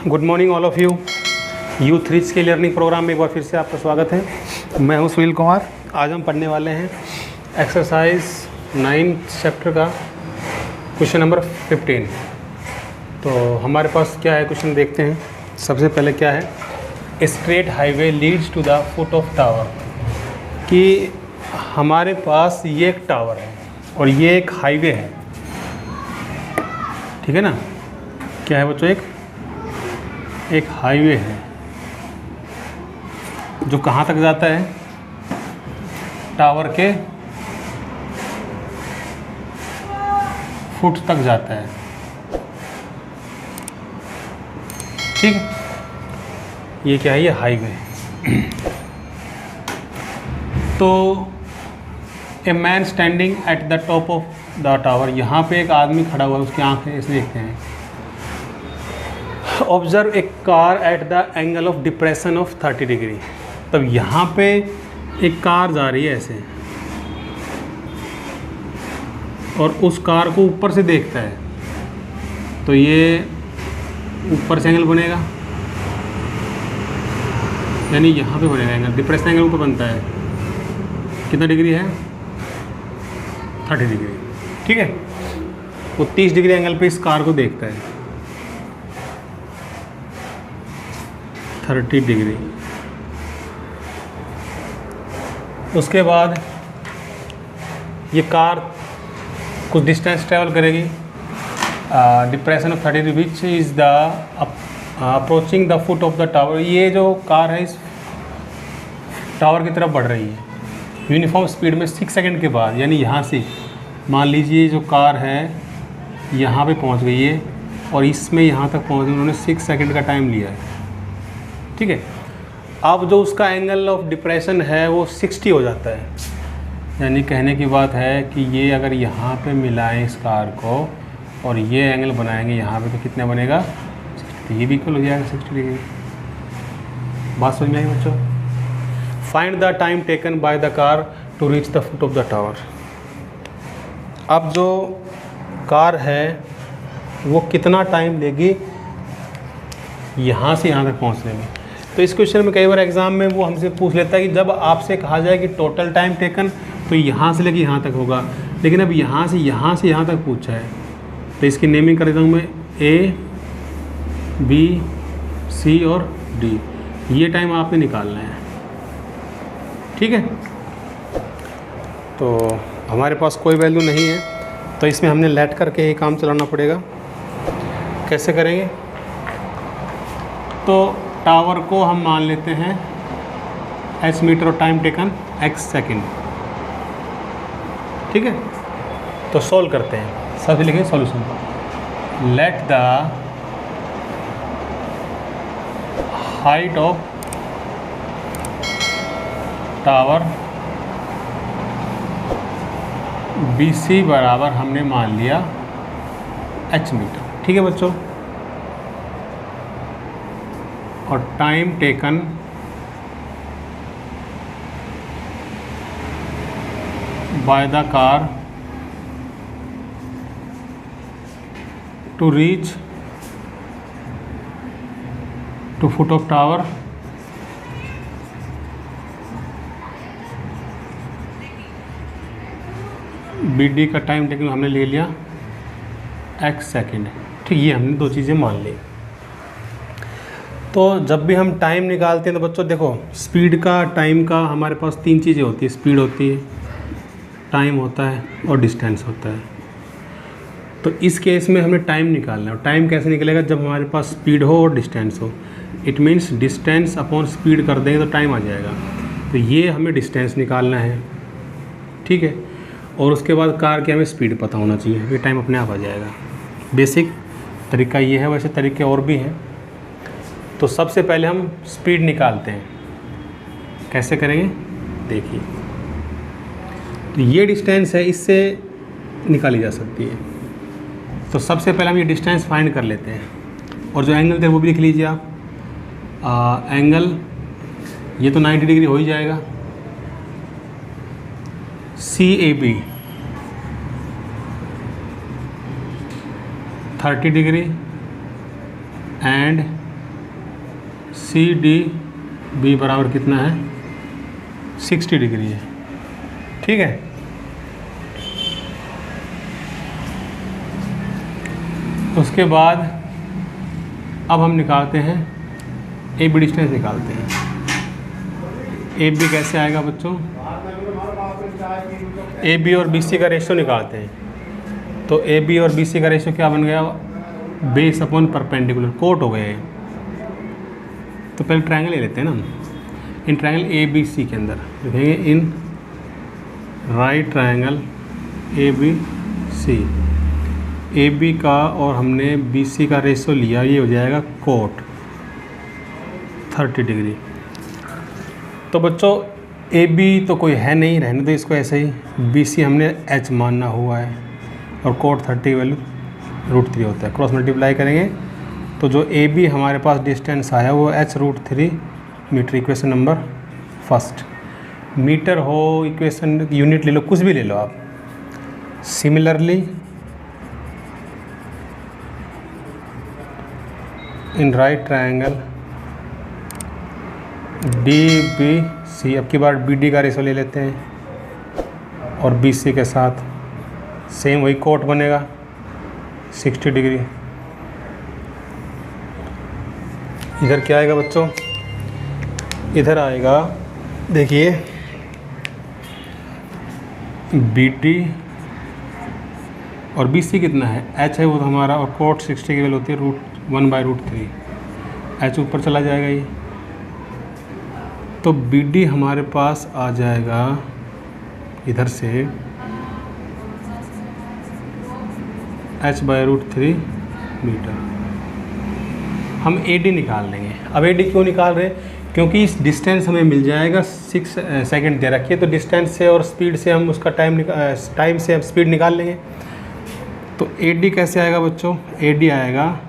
Good morning all of you. Youth rich के learning programme में एक बार फिर से आपका स्वागत है। मैं हूं सुनील कुमार। आज हम पढ़ने वाले हैं एक्सरसाइज 9 चैप्टर का क्वेश्चन नंबर 15। तो हमारे पास क्या है क्वेश्चन, देखते हैं। सबसे पहले क्या है, straight highway leads to the foot of tower. कि हमारे पास ये एक टावर है और ये एक हाईवे है, ठीक है ना। क्या है बच्चों, एक हाईवे है जो कहाँ तक जाता है, टावर के फुट तक जाता है, ठीक है। ये क्या है, ये हाईवे। तो a man standing at the top of the tower, यहाँ पे एक आदमी खड़ा हुआ है, उसकी आंखें ऐसे देखते हैं। Observe a car at the angle of depression of 30 degree. तब यहाँ पे एक कार जा रही है ऐसे, और उस कार को ऊपर से देखता है, तो ये ऊपर से एंगल बनेगा, यानी यहाँ पे बनेगा एंगल। डिप्रेशन एंगल ऊपर बनता है, कितना डिग्री है, 30 डिग्री, ठीक है। वो 30 डिग्री एंगल पे इस कार को देखता है, 30 डिग्री। उसके बाद ये कार कुछ डिस्टेंस ट्रेवल करेगी, depression of 30 which is the approaching the foot of the tower. ये जो कार है इस टावर की तरफ बढ़ रही है यूनिफॉर्म स्पीड में 6 सेकंड के बाद। यानी यहाँ से मान लीजिए जो कार है यहाँ पे पहुँच गई है और इसमें यहाँ तक पहुँचने उन्होंने 6 सेकंड का टाइम लिया है, ठीक है। अब जो उसका एंगल ऑफ डिप्रेशन है वो 60 हो जाता है। यानी कहने की बात है कि ये अगर यहाँ पे मिलाएं इस कार को और ये एंगल बनाएंगे यहाँ पे, तो कितना बनेगा, 60। ये भी इक्वल हो जाएगा 60 डिग्री। बात समझ में आई बच्चों। Find the time taken by the car to reach the foot of the tower. अब जो कार है वो कितना टाइम लेगी यहाँ से यहाँ तक पहुँचने में। तो इस क्वेश्चन में कई बार एग्जाम में वो हमसे पूछ लेता है कि जब आपसे कहा जाए कि टोटल टाइम टेकन, तो यहाँ से लेके यहाँ तक होगा, लेकिन अब यहाँ से यहाँ तक पूछा है, तो इसकी नेमिंग कर देता हूँ मैं, A, B, C और D। ये टाइम आपने निकालना है, ठीक है। तो हमारे पास कोई वैल्यू नहीं है, तो इसमें हमने लेट करके ही काम चलाना पड़ेगा। कैसे करेंगे, तो टावर को हम मान लेते हैं h मीटर और टाइम टेकन x सेकंड, ठीक है। तो सॉल्व करते हैं, सबसे लिखें solution. Let the height of tower BC बराबर हमने मान लिया h मीटर, ठीक है बच्चों। और time taken by the car to reach to foot of tower BD का टाइम टेकन हमने ले लिया x सेकेंड, ठीक। ये हमने दो चीज़ें मान ली। तो जब भी हम टाइम निकालते हैं तो बच्चों देखो, स्पीड का, टाइम का हमारे पास 3 चीज़ें होती है। स्पीड होती है, टाइम होता है और डिस्टेंस होता है। तो इस केस में हमें टाइम निकालना है। और टाइम कैसे निकलेगा, जब हमारे पास स्पीड हो और डिस्टेंस हो। It means distance upon speed कर देंगे तो टाइम आ जाएगा। तो ये हमें डिस्टेंस निकालना है, ठीक है। और उसके बाद कार की हमें स्पीड पता होना चाहिए, ये टाइम अपने आप आ जाएगा। बेसिक तरीका ये है, वैसे तरीके और भी हैं। तो सबसे पहले हम स्पीड निकालते हैं। कैसे करेंगे देखिए, तो ये डिस्टेंस है, इससे निकाली जा सकती है। तो सबसे पहले हम ये डिस्टेंस फाइंड कर लेते हैं। और जो एंगल थे वो भी लिख लीजिए आप। एंगल ये तो 90 डिग्री हो ही जाएगा। CAB 30 degree and C D B बराबर कितना है 60 डिग्री है। ठीक है, उसके बाद अब हम निकालते हैं ए बी डिस्टेंस निकालते हैं। ए बी कैसे आएगा बच्चों, ए बी और बी सी का रेशियो निकालते हैं। तो ए बी और बी सी का रेशियो क्या बन गया, बेस अपॉन परपेंडिकुलर, कोट हो गए। तो पहले ट्रायंगल ले लेते हैं ना, इन ट्रायंगल ए बी सी के अंदर लिखेंगे in right triangle A B C, A B का और हमने बी सी का रेशियो लिया, ये हो जाएगा कोट 30 डिग्री। तो बच्चों ए बी तो कोई है नहीं, रहने दो इसको ऐसे ही। बी सी हमने एच मानना हुआ है और कोट 30 की वैल्यू √3 होता है। क्रॉस मल्टीप्लाई करेंगे तो जो ए बी हमारे पास डिस्टेंस आया वो h √3 metre. Equation number first, metre हो इक्वेशन यूनिट ले लो, कुछ भी ले लो आप। Similarly in right triangle D B C, अब की बार बी डी का रेशो ले लेते हैं और बी सी के साथ सेम वही कोट बनेगा 60 डिग्री। इधर क्या आएगा बच्चों, इधर आएगा देखिए बी डी और बी सी कितना है, एच है वो तो हमारा, और कोट 60 की वैल्यू होती है √1/√3, एच ऊपर चला जाएगा ये। तो बी डी हमारे पास आ जाएगा इधर से h/√3 मीटर। हम ए डी निकाल लेंगे। अब ए डी क्यों निकाल रहे हैं, क्योंकि इस डिस्टेंस हमें मिल जाएगा 6 सेकंड दे रखी है, तो डिस्टेंस से और स्पीड से हम उसका टाइम से हम स्पीड निकाल लेंगे। तो ए डी कैसे आएगा बच्चों, ए डी आएगा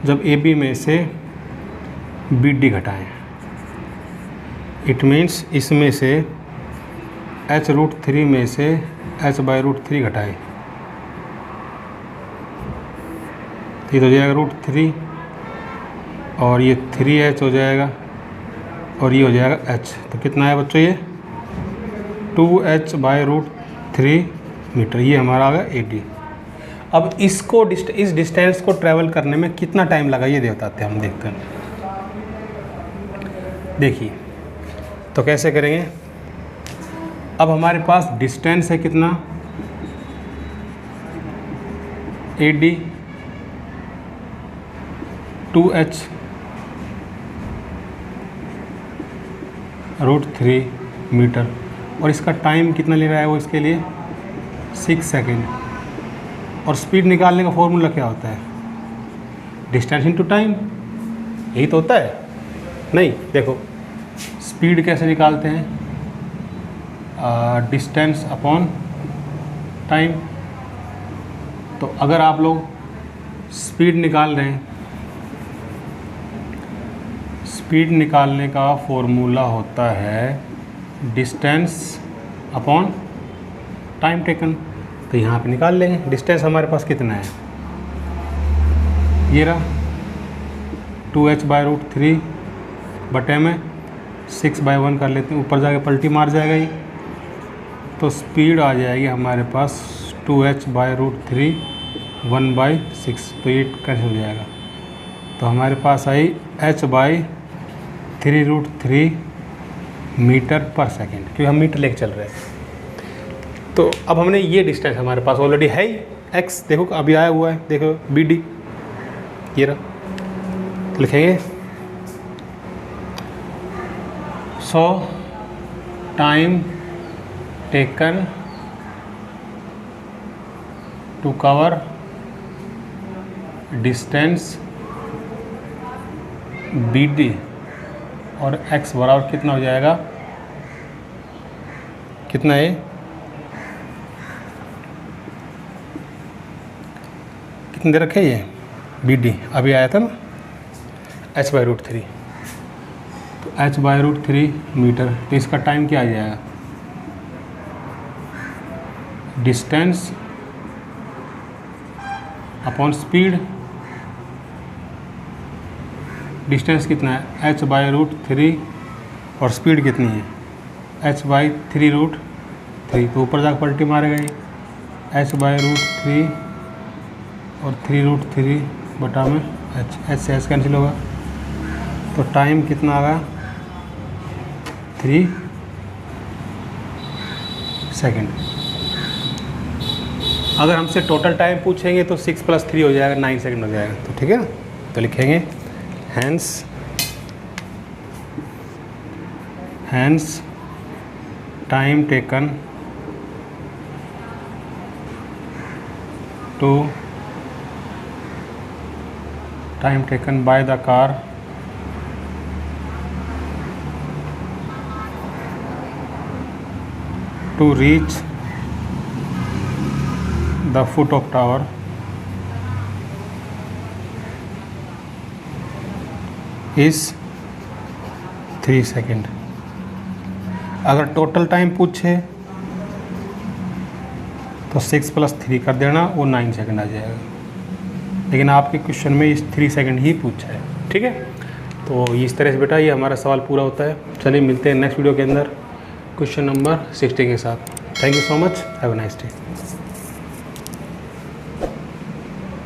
जब ए बी में से बी डी घटाएँ। इट मीन्स इसमें से h√3 में से h/√3 घटाएँ, ये तो हो जाएगा √3 और ये 3h हो जाएगा और ये हो जाएगा h। तो कितना है बच्चों ये 2h/√3 मीटर, ये हमारा आ गया ए डी। अब इसको इस डिस्टेंस को ट्रैवल करने में कितना टाइम लगा ये बताते हैं, हम देखते हैं। देखिए तो कैसे करेंगे, अब हमारे पास डिस्टेंस है कितना ए डी 2h/√3 मीटर, और इसका टाइम कितना ले रहा है वो, इसके लिए 6 सेकेंड। और स्पीड निकालने का फॉर्मूला क्या होता है, डिस्टेंस इनटू टाइम, यही तो होता है। नहीं देखो स्पीड कैसे निकालते हैं, डिस्टेंस अपॉन टाइम। तो अगर आप लोग स्पीड निकाल रहे हैं, स्पीड निकालने का फॉर्मूला होता है डिस्टेंस अपॉन टाइम टेकन। तो यहाँ पे निकाल लेंगे डिस्टेंस हमारे पास कितना है, ये रहा 2h/√3 बटे में 6/1 कर लेते हैं, ऊपर जाके पलटी मार जाएगा ये। तो स्पीड आ जाएगी हमारे पास 2h/√3 1/6, तो ये कैसे हो जाएगा, तो हमारे पास आई h/3√3 मीटर पर सेकेंड, क्योंकि हम मीटर लेके चल रहे हैं। तो अब हमने ये डिस्टेंस हमारे पास ऑलरेडी है ही x, देखो अभी आया हुआ है, देखो बी डी ये रहा। लिखेंगे 100 time taken to cover distance B D, और x बराबर कितना हो जाएगा, कितना है, कितने दे रखे ये बी डी, अभी आया था ना h/√3, तो h/√3 मीटर। तो इसका टाइम क्या आ जाएगा, डिस्टेंस अपॉन स्पीड डिस्टेंस कितना है h/√3 और स्पीड कितनी है h/3√3। तो ऊपर जाकर पलटी मारेगा ये h/√3 और 3√3 बटा में h से h कैंसिल होगा। तो टाइम कितना आएगा 3 सेकेंड। अगर हमसे टोटल टाइम पूछेंगे तो 6 + 3 हो जाएगा, 9 सेकेंड हो जाएगा। तो ठीक है, तो लिखेंगे hence time taken by the car to reach the foot of tower is 3 second. अगर टोटल टाइम पूछे तो 6 + 3 कर देना, वो 9 सेकेंड आ जाएगा। लेकिन आपके क्वेश्चन में इस 3 सेकेंड ही पूछा है। ठीक है, तो इस तरह से बेटा ये हमारा सवाल पूरा होता है। चलिए मिलते हैं नेक्स्ट वीडियो के अंदर क्वेश्चन नंबर 60 के साथ। Thank you so much, have a nice day.